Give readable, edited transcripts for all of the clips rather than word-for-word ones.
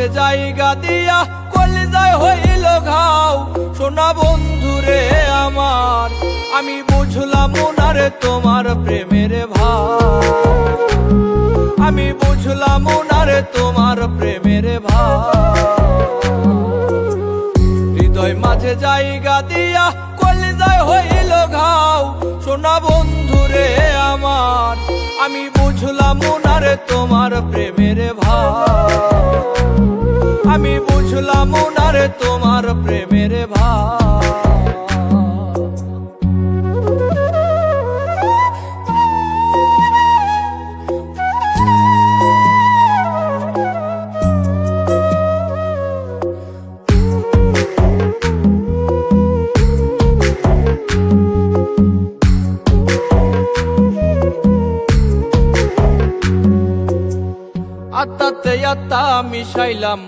মাঝে জায়গা দিয়া কলিজায় হইল ঘাও। সোনা বন্ধুরে আমার, আমি বুঝলাম না রে তোমার প্রেমের ভাব, আমি বুঝলাম না রে তোমার প্রেমের ভাব। হৃদয় মাঝে জায়গা দিয়া কলিজায় হইল ঘাও। সোনা বন্ধুরে আমার, আমি বুঝলাম না রে তোমার প্রেমের ভাব, আমি বুঝলাম না রে তোমার প্রেমের ভাব। আত্মাতে আত্মা মিশাইলাম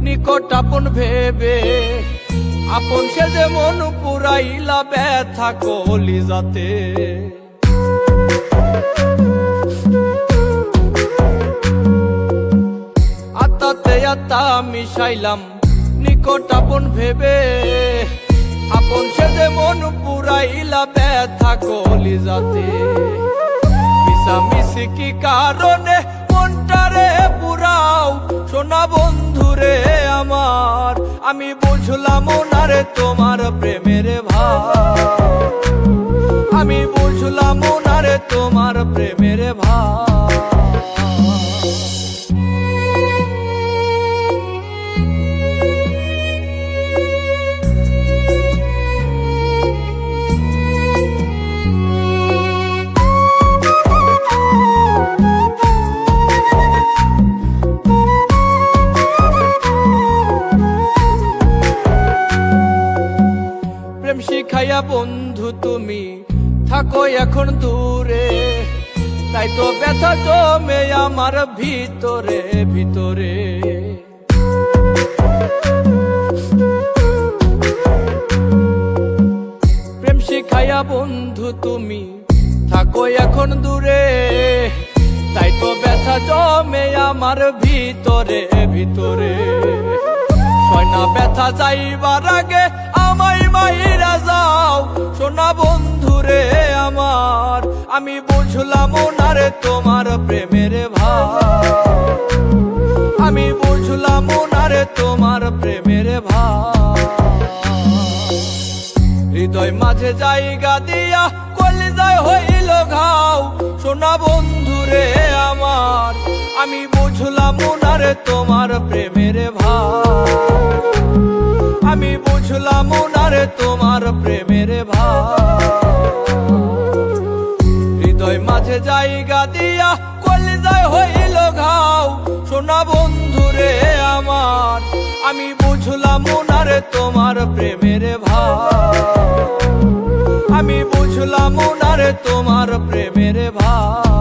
নিকট আপন ভেবে, আপন সে যে মন পুরাইলা ব্যথা কলিজাতে। আত্মাতে আত্মা মিশাইলাম নিকট আপন ভেবে, আপন সে যে মন পুরাইলা ব্যথা কলিজাতে। মিশামিশি কি কারণে মনটারে পুরাও সোনা বন্ধুরে আমার, আমি বুঝলাম না রে তোমার প্রেমের ভাব, আমি বুঝলাম না রে তোমার প্রেমের ভাব। শিখাইয়া বন্ধু তুমি থাকো এখন দূরে, তাই তো ব্যথা জমে আমার ভিতরে ভিতরে। প্রেম শিখাইয়া বন্ধু তুমি থাকো এখন দূরে, তাই তো ব্যথা জমে আমার ভিতরে ভিতরে। সয়না ব্যথা যাইবার আগে আমায় মাইরা যাও সোনা বন্ধুরে আমার, আমি বুঝলাম না রে তোমার প্রেমের ভাব, আমি বুঝলাম না রে তোমার প্রেমের ভাব। হৃদয় মাঝে জায়গা দিয়া কলিজায় হইল ঘাও সোনা বন্ধুরে আমার, আমি বুঝলাম না রে তোমার প্রেমের ভাব, আমি বুঝলাম না রে তোমার প্রেমের ভাব। হৃদয় মাঝে জায়গা দিয়া কলিজায় হইল ঘাও সোনা বন্ধুরে আমার, আমি বুঝলাম না রে তোমার প্রেমের ভাব, আমি বুঝলাম না রে তোমার প্রেমের ভাব।